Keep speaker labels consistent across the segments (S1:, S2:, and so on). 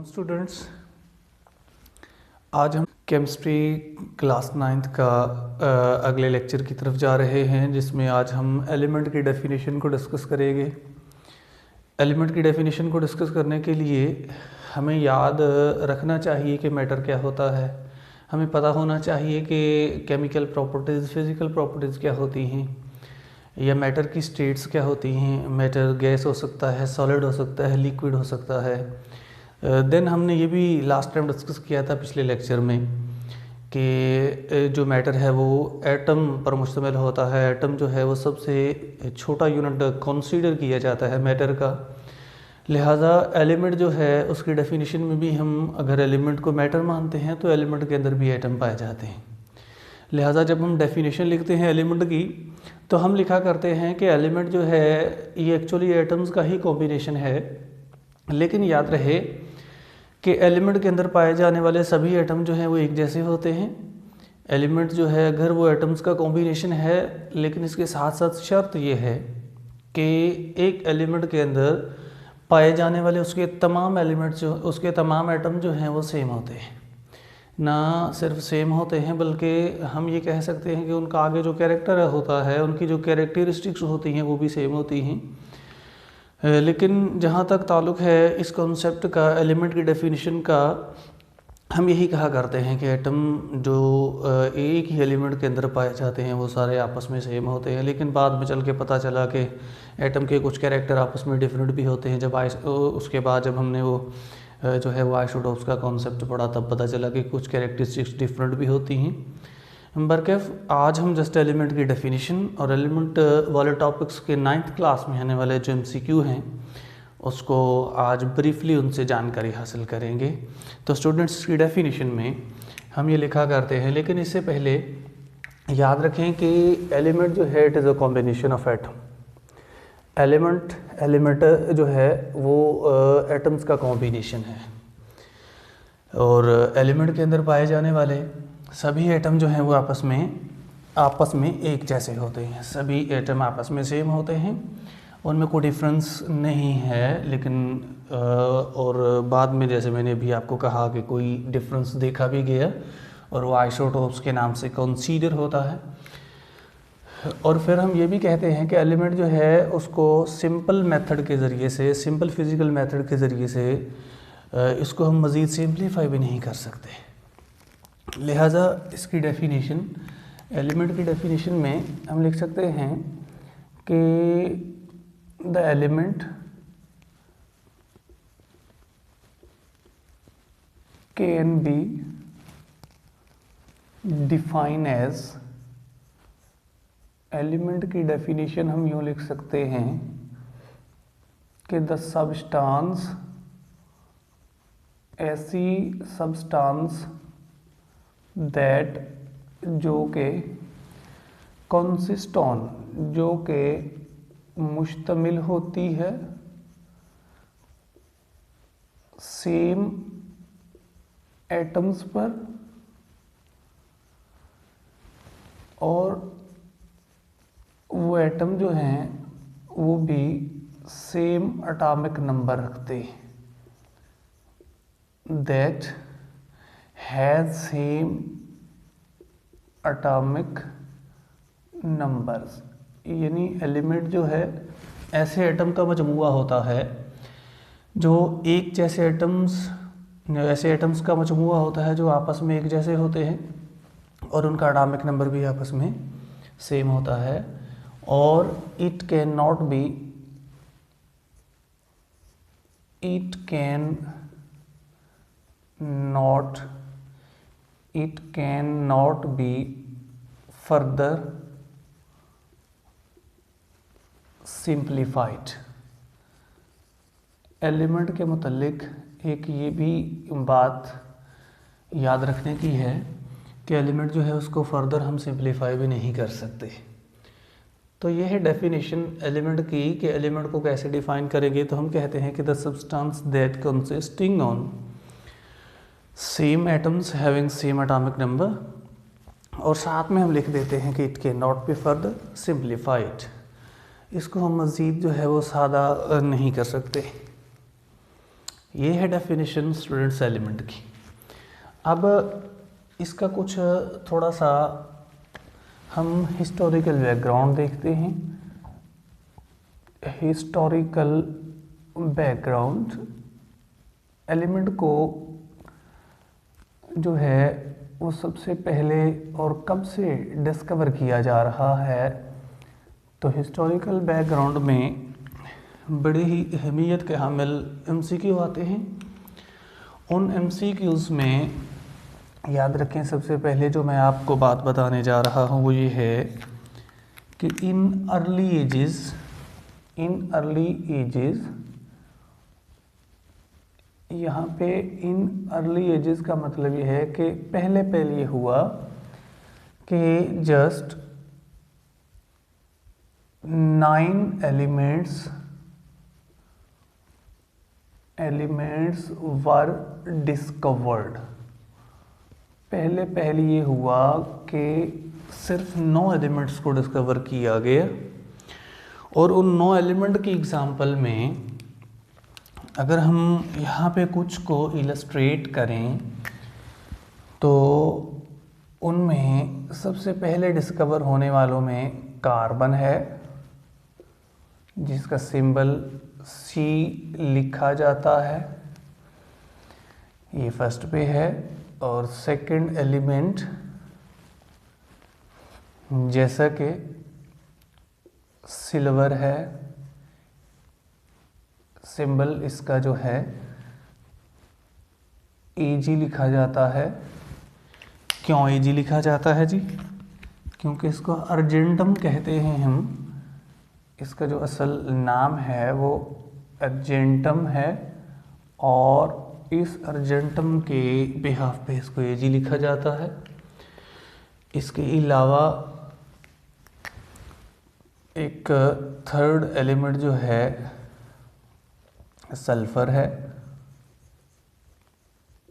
S1: Welcome students. आज हम chemistry class 9th का अगले लेक्चर की तरफ जा रहे हैं, जिसमें आज हम एलिमेंट की डेफिनेशन को डिस्कस करेंगे। एलिमेंट की डेफिनेशन को डिस्कस करने के लिए हमें याद रखना चाहिए कि मैटर क्या होता है। हमें पता होना चाहिए कि केमिकल प्रॉपर्टीज़, फिज़िकल प्रॉपर्टीज़ क्या होती हैं, या मैटर की स्टेट्स क्या होती हैं। मैटर गैस हो सकता है, सॉलिड हो सकता है, लिक्विड हो सकता है। देन हमने ये भी लास्ट टाइम डिस्कस किया था पिछले लेक्चर में कि जो मैटर है वो एटम पर मुश्तमिल होता है। एटम जो है वो सबसे छोटा यूनिट कंसीडर किया जाता है मैटर का। लिहाजा एलिमेंट जो है उसकी डेफिनेशन में भी हम अगर एलिमेंट को मैटर मानते हैं तो एलिमेंट के अंदर भी एटम पाए जाते हैं। लिहाजा जब हम डेफिनेशन लिखते हैं एलिमेंट की तो हम लिखा करते हैं कि एलिमेंट जो है ये एक्चुअली एटम्स का ही कॉम्बिनेशन है। लेकिन याद रहे कि एलिमेंट के अंदर पाए जाने वाले सभी एटम जो हैं वो एक जैसे होते हैं। एलिमेंट जो है अगर वो एटम्स का कॉम्बिनेशन है, लेकिन इसके साथ साथ शर्त ये है कि एक एलिमेंट के अंदर पाए जाने वाले उसके तमाम एलिमेंट जो उसके तमाम एटम जो हैं वो सेम होते हैं। ना सिर्फ सेम होते हैं बल्कि हम ये कह सकते हैं कि उनका आगे जो कैरेक्टर होता है, उनकी जो कैरेक्टरिस्टिक्स होती हैं वो भी सेम होती हैं। लेकिन जहाँ तक ताल्लुक़ है इस कॉन्सेप्ट का, एलिमेंट की डेफिनेशन का, हम यही कहा करते हैं कि एटम जो एक ही एलिमेंट के अंदर पाए जाते हैं वो सारे आपस में सेम होते हैं। लेकिन बाद में चल के पता चला कि एटम के कुछ कैरेक्टर आपस में डिफरेंट भी होते हैं। जब उसके बाद जब हमने वो जो है वो आइसोटोप्स का कॉन्सेप्ट पढ़ा तब पता चला कि कुछ कैरेक्टरिस्टिक्स डिफरेंट भी होती हैं। बरकैफ आज हम जस्ट एलिमेंट की डेफिनेशन और एलिमेंट वाले टॉपिक्स के 9th क्लास में आने वाले जो MCQ हैं उसको आज ब्रीफली उनसे जानकारी हासिल करेंगे। तो स्टूडेंट्स की डेफिनेशन में हम ये लिखा करते हैं, लेकिन इससे पहले याद रखें कि एलिमेंट जो है it is a combination of atom. Element जो है वो एटम्स का कॉम्बिनेशन है, और एलिमेंट के अंदर पाए जाने वाले सभी एटम जो हैं वो आपस में एक जैसे होते हैं। सभी एटम आपस में सेम होते हैं, उनमें कोई डिफरेंस नहीं है। लेकिन और बाद में जैसे मैंने भी आपको कहा कि कोई डिफरेंस देखा भी गया और वो आइसोटोप्स के नाम से कंसीडर होता है। और फिर हम ये भी कहते हैं कि एलिमेंट जो है उसको सिंपल मेथड के ज़रिए से, सिंपल फिज़िकल मेथड के ज़रिए से इसको हम मज़ीद सिंप्लीफाई भी नहीं कर सकते। लिहाजा इसकी डेफिनेशन, एलिमेंट की डेफिनेशन में हम लिख सकते हैं कि the element can be define as, element की डेफिनेशन हम यूँ लिख सकते हैं कि द सब्सटेंस, ऐसी सब्सटेंस दैट जो के कंसिस्ट ऑन, जो के मुश्तमिल होती है सेम एटम्स पर, और वो एटम जो हैं वो भी सेम एटॉमिक नंबर रखते हैं। That has same atomic numbers, यानी एलिमेंट जो है ऐसे एटम का मजमूआ होता है जो एक जैसे ऐसे एटम्स का मजमूआ होता है जो आपस में एक जैसे होते हैं और उनका एटॉमिक नंबर भी आपस में सेम होता है। और it can not be further simplified. Element के मुतल्लिक एक ये भी बात याद रखने की है कि एलिमेंट जो है उसको फर्दर हम सिंप्लीफाई भी नहीं कर सकते। तो ये है डेफिनेशन एलिमेंट की कि एलिमेंट को कैसे डिफाइन करेंगे। तो हम कहते हैं कि the substance that consisting on same atoms having same atomic number, और साथ में हम लिख देते हैं कि it can not be further simplified. इसको हम मज़ीद जो है वो सादा नहीं कर सकते। ये है डेफिनेशन स्टूडेंट्स एलिमेंट की। अब इसका कुछ थोड़ा सा हम हिस्टोरिकल बैकग्राउंड देखते हैं। हिस्टोरिकल बैकग्राउंड एलिमेंट को जो है वो सबसे पहले और कब से डिस्कवर किया जा रहा है, तो हिस्टोरिकल बैकग्राउंड में बड़ी ही अहमियत के हामिल एमसीक्यू आते हैं। उन एमसीक्यूज़ में याद रखें, सबसे पहले जो मैं आपको बात बताने जा रहा हूँ वो ये है कि इन अर्ली एजेस यहाँ पे इन अर्ली एजेस का मतलब ये है कि पहले ये हुआ कि जस्ट 9 एलिमेंट्स वर डिस्कवर्ड। पहले ये हुआ कि सिर्फ 9 एलिमेंट्स को डिस्कवर किया गया, और उन 9 एलिमेंट की एग्जांपल में अगर हम यहाँ पे कुछ को इलस्ट्रेट करें तो उनमें सबसे पहले डिस्कवर होने वालों में कार्बन है, जिसका सिंबल C लिखा जाता है, ये फर्स्ट पे है। और सेकंड एलिमेंट जैसा कि सिल्वर है, सिंबल इसका जो है Ag लिखा जाता है। क्यों Ag लिखा जाता है जी? क्योंकि इसको अर्जेंटम कहते हैं हम। इसका जो असल नाम है वो अर्जेंटम है, और इस अर्जेंटम के बिहाफ पे इसको Ag लिखा जाता है। इसके अलावा एक थर्ड एलिमेंट जो है सल्फर है,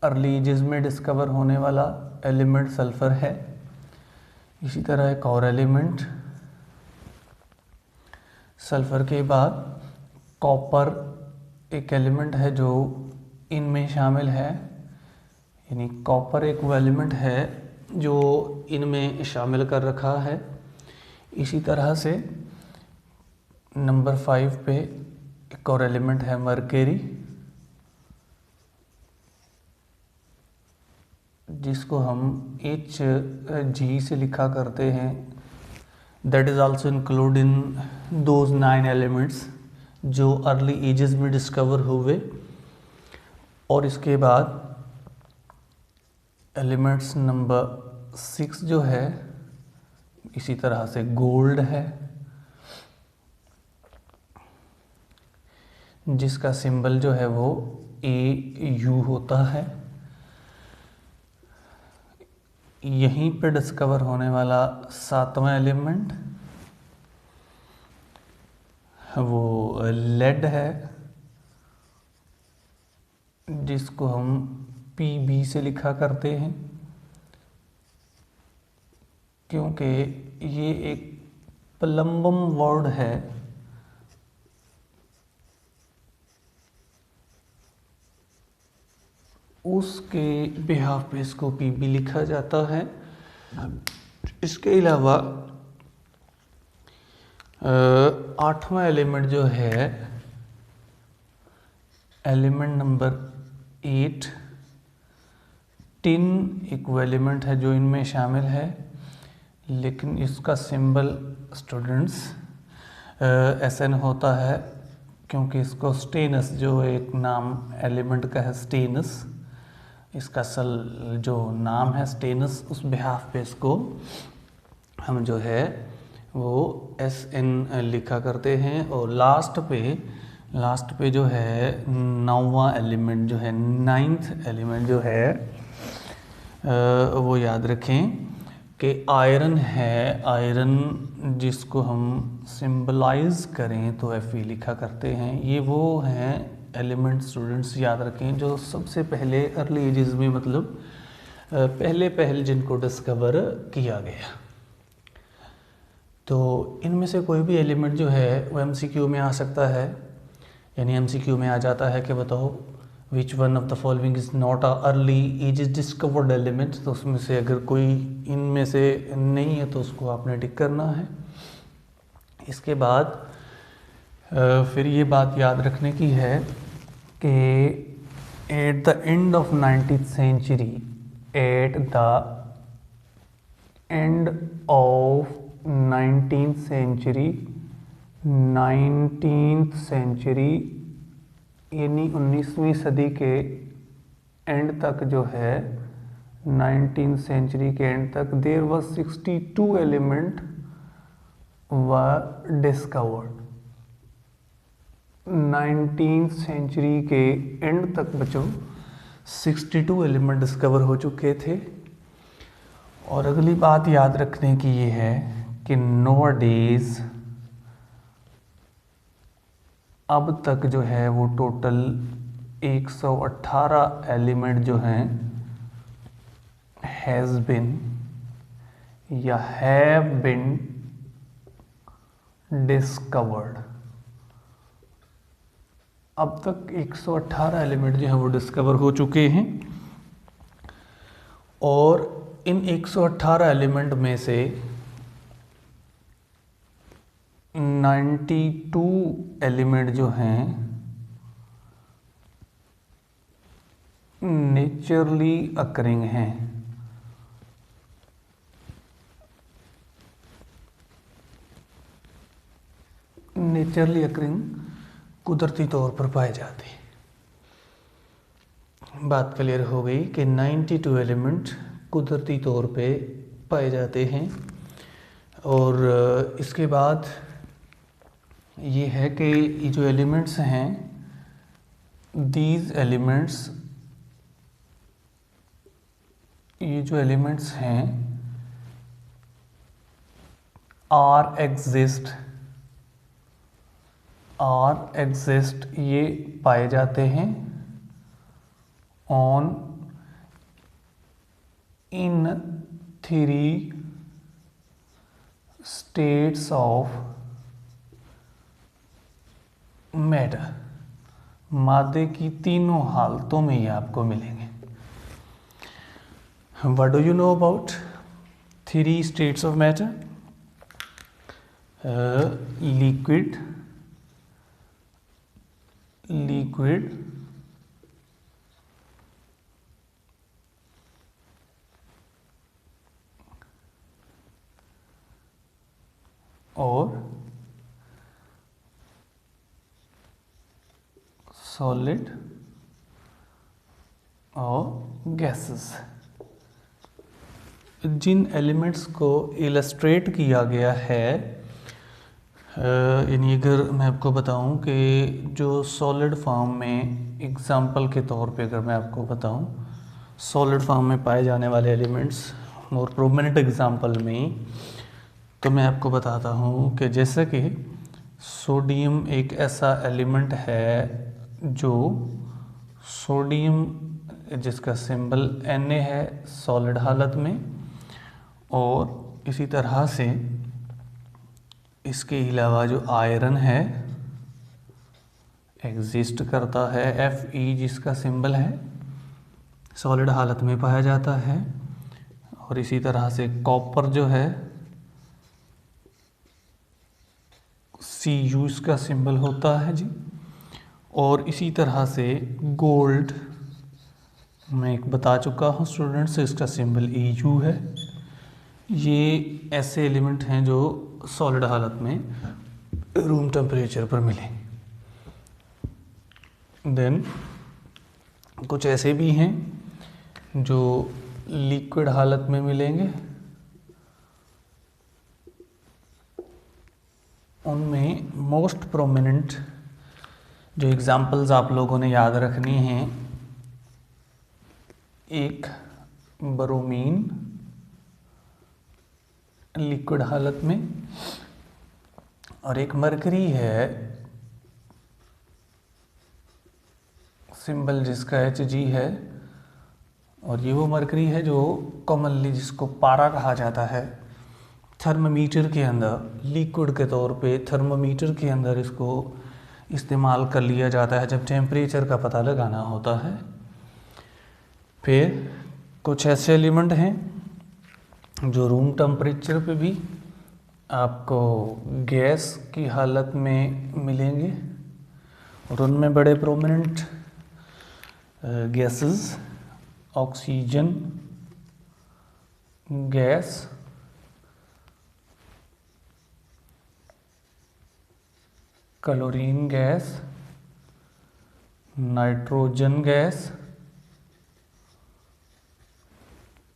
S1: अर्ली एजेस में डिस्कवर होने वाला एलिमेंट सल्फर है। इसी तरह एक और एलिमेंट सल्फर के बाद कॉपर एक एलिमेंट है जो इनमें शामिल है, यानी कॉपर एक वो एलिमेंट है जो इनमें शामिल कर रखा है। इसी तरह से नंबर 5 पे एक और एलिमेंट है मरकरी, जिसको हम Hg से लिखा करते हैं। That is also include in those 9 elements जो अर्ली एजेस में डिस्कवर हुए। और इसके बाद एलिमेंट्स नंबर 6 जो है इसी तरह से गोल्ड है, जिसका सिंबल जो है वो Au होता है। यहीं पे डिस्कवर होने वाला 7वां एलिमेंट वो लेड है, जिसको हम Pb से लिखा करते हैं, क्योंकि ये एक प्लम्बम वर्ड है। उसके बिहाफ पे इसको Pb लिखा जाता है। इसके अलावा 8वां एलिमेंट जो है एलिमेंट नंबर 8 टिन एक वो एलिमेंट है जो इनमें शामिल है, लेकिन इसका सिंबल स्टूडेंट्स Sn होता है, क्योंकि इसको स्टेनस जो एक नाम एलिमेंट का है स्टेनस, इसका असल जो नाम है स्टेनस, उस बिहाफ पे इसको हम जो है वो Sn लिखा करते हैं। और लास्ट पे जो है 9वां एलिमेंट जो है 9th एलिमेंट जो है वो याद रखें कि आयरन है। आयरन जिसको हम सिंबलाइज करें तो Fe लिखा करते हैं। ये वो हैं एलिमेंट स्टूडेंट्स याद रखें जो सबसे पहले अर्ली एजेस में मतलब पहले जिनको डिस्कवर किया गया। तो इनमें से कोई भी एलिमेंट जो है वो एमसीक्यू में आ सकता है, यानी एमसीक्यू में आ जाता है कि बताओ which one of the following is not a early age discovered element, तो उसमें से अगर कोई इनमें से नहीं है तो उसको आपने टिक करना है। इसके बाद फिर ये बात याद रखने की है कि at the end of 19th century, at the end of 19th century, 19th century यानी 19वीं सदी के एंड तक जो है, 19th सेंचुरी के एंड तक there was 62 element were discovered. 19th century के एंड तक बच्चों 62 एलिमेंट डिस्कवर हो चुके थे। और अगली बात याद रखने की ये है कि नोअडेज अब तक जो है वो टोटल 118 एलिमेंट जो हैं हैज़ बिन या हैव बिन डिस्कवर्ड। अब तक 118 एलिमेंट जो है वो डिस्कवर हो चुके हैं, और इन 118 एलिमेंट में से 92 एलिमेंट जो हैं नेचुरली अकरिंग हैं। नेचुरली अकरिंग कुदरती तौर पर पाए जाते हैं। बात क्लियर हो गई कि 92 एलिमेंट कुदरती तौर पे पाए जाते हैं। और इसके बाद ये है कि ये जो एलिमेंट्स हैं, दीज एलिमेंट्स, ये जो एलिमेंट्स हैं आर एग्जिस्ट ये पाए जाते हैं on in 3 states of matter. मादे की तीनों हालतों में ये आपको मिलेंगे। What do you know about 3 states of matter? Liquid, और सॉलिड और गैसेस। जिन एलिमेंट्स को इलस्ट्रेट किया गया है, यानी अगर मैं आपको बताऊं कि जो सॉलिड फॉर्म में, एग्जांपल के तौर पे अगर मैं आपको बताऊं, सॉलिड फॉर्म में पाए जाने वाले एलिमेंट्स और प्रोमिनेंट एग्जांपल में, तो मैं आपको बताता हूं कि जैसे कि सोडियम एक ऐसा एलिमेंट है जो सोडियम जिसका सिंबल Na है सॉलिड हालत में, और इसी तरह से इसके अलावा जो आयरन है एग्जिस्ट करता है, Fe जिसका सिंबल है सॉलिड हालत में पाया जाता है, और इसी तरह से कॉपर जो है Cu इसका सिंबल होता है जी, और इसी तरह से गोल्ड मैं एक बता चुका हूँ स्टूडेंट्स, इसका सिंबल Eu है। ये ऐसे एलिमेंट हैं जो सॉलिड हालत में रूम टेम्परेचर पर मिलेंगे। देन कुछ ऐसे भी हैं जो लिक्विड हालत में मिलेंगे, उनमें मोस्ट प्रोमिनेंट जो एग्जांपल्स आप लोगों ने याद रखनी हैं, एक ब्रोमीन लिक्विड हालत में, और एक मरकरी है सिंबल जिसका Hg है, और ये वो मरकरी है जो कॉमनली जिसको पारा कहा जाता है, थर्मामीटर के अंदर लिक्विड के तौर पे थर्मामीटर के अंदर इसको इस्तेमाल कर लिया जाता है जब टेम्परेचर का पता लगाना होता है। फिर कुछ ऐसे एलिमेंट हैं जो रूम टेम्परेचर पे भी आपको गैस की हालत में मिलेंगे और उनमें बड़े prominent gases oxygen gas, chlorine gas, nitrogen gas,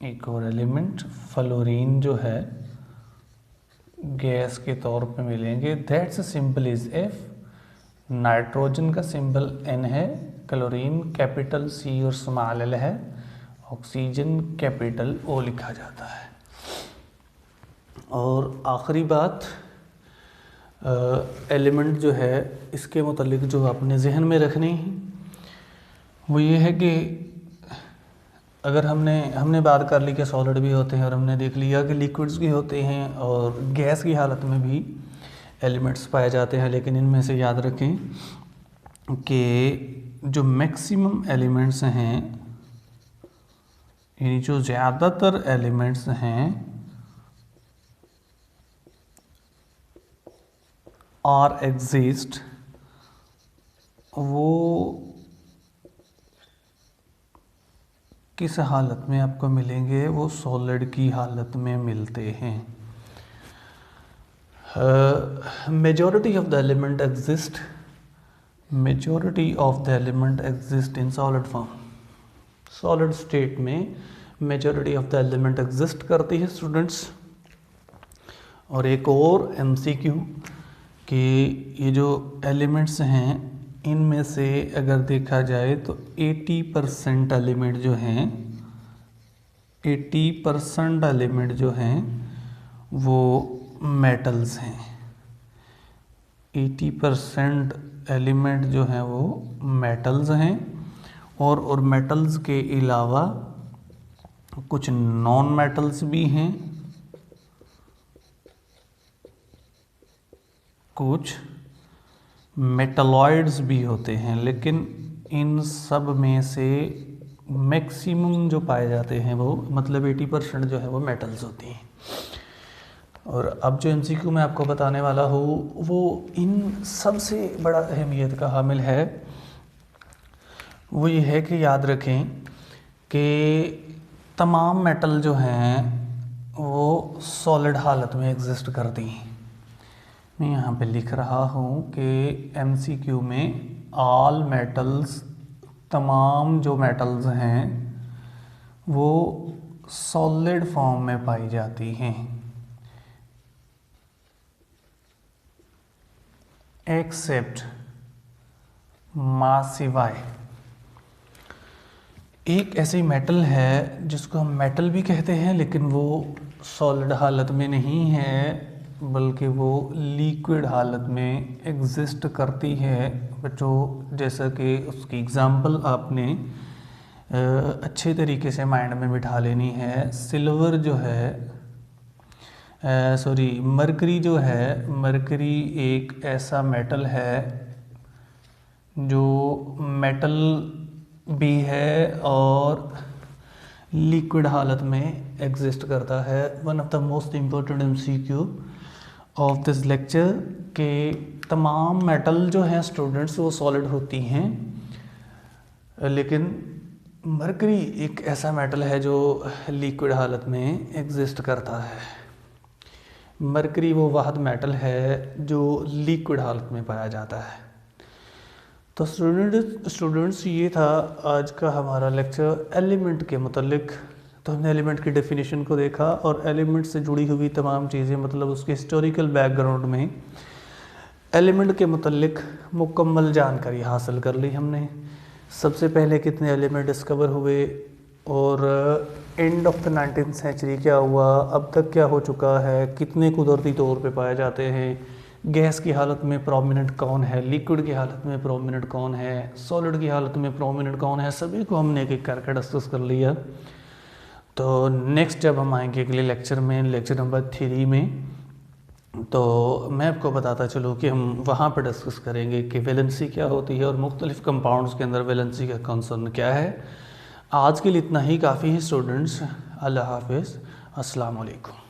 S1: एक और एलिमेंट फ्लोरीन जो है गैस के तौर पे मिलेंगे। That's simple is F. Nitrogen का सिंबल N है, क्लोरीन कैपिटल C और स्मॉल l है, ऑक्सीजन कैपिटल O लिखा जाता है। और आखिरी बात एलिमेंट जो है इसके मुतालिक जो आपने जहन में रखनी है वो ये है कि अगर हमने बात कर ली कि सॉलिड भी होते हैं और हमने देख लिया कि लिक्विड्स भी होते हैं और गैस की हालत में भी एलिमेंट्स पाए जाते हैं, लेकिन इनमें से याद रखें कि जो मैक्सिमम एलिमेंट्स हैं यानी जो ज़्यादातर एलिमेंट्स हैं आर एग्जिस्ट, वो किस हालत में आपको मिलेंगे, वो सॉलिड की हालत में मिलते हैं। Majority of the element exist in solid form. Solid state में majority of the element exist करती है स्टूडेंट्स। और एक और MCQ कि ये जो एलिमेंट्स हैं इनमें से अगर देखा जाए तो 80% एलिमेंट जो हैं 80% एलिमेंट जो हैं वो मेटल्स हैं। 80% एलिमेंट जो हैं वो मेटल्स हैं और मेटल्स के अलावा कुछ नॉन मेटल्स भी हैं, कुछ मेटलॉइड्स भी होते हैं, लेकिन इन सब में से मैक्सिमम जो पाए जाते हैं वो मतलब 80% जो है वो मेटल्स होती हैं। और अब जो MCQ मैं आपको बताने वाला हूँ वो इन सबसे बड़ा अहमियत का हामिल है। वो ये है कि याद रखें कि तमाम मेटल जो हैं वो सॉलिड हालत में एग्जिस्ट करती हैं। मैं यहाँ पे लिख रहा हूँ कि MCQ में ऑल मेटल्स, तमाम जो मेटल्स हैं वो सॉलिड फॉर्म में पाई जाती हैं एक्सेप्ट मास सिवाय। एक ऐसी मेटल है जिसको हम मेटल भी कहते हैं लेकिन वो सॉलिड हालत में नहीं है बल्कि वो लिक्विड हालत में एग्जिस्ट करती है बच्चों। जैसा कि उसकी एग्जांपल आपने अच्छे तरीके से माइंड में बिठा लेनी है। सिल्वर जो है मरकरी जो है, मरकरी एक ऐसा मेटल है जो मेटल भी है और लिक्विड हालत में एग्जिस्ट करता है। One of the most important MCQ of this lecture के तमाम मेटल जो हैं स्टूडेंट्स वो सॉलिड होती हैं, लेकिन मरकरी एक ऐसा मेटल है जो लिक्विड हालत में एग्जिस्ट करता है। मरकरी वो वाहिद मेटल है जो लिक्विड हालत में पाया जाता है। तो स्टूडेंट्स ये था आज का हमारा लेक्चर एलिमेंट के मुतालिक। तो हमने एलिमेंट की डेफिनेशन को देखा और एलिमेंट से जुड़ी हुई तमाम चीज़ें मतलब उसके हिस्टोरिकल बैकग्राउंड में एलिमेंट के मुतालिक मुकम्मल जानकारी हासिल कर ली हमने। सबसे पहले कितने एलिमेंट डिस्कवर हुए और end of the 19th century क्या हुआ, अब तक क्या हो चुका है, कितने कुदरती तौर पे पाए जाते हैं, गैस की हालत में प्रोमिनेंट कौन है, लिक्विड की हालत में प्रोमिनेंट कौन है, सॉलिड की हालत में प्रोमिनेंट कौन है, सभी को हमने एक एक करके डिस्कस कर लिया। तो नेक्स्ट जब हम आएंगे अगले लेक्चर में, लेक्चर नंबर 3 में, तो मैं आपको बताता चलूँ कि हम वहाँ पर डिस्कस करेंगे कि वैलेंसी क्या होती है और मुख्तलिफ़ कंपाउंड्स के अंदर वैलेंसी का कंसर्न क्या है। आज के लिए इतना ही काफ़ी है स्टूडेंट्स। अल्लाह हाफिज़, अस्सलाम वालेकुम।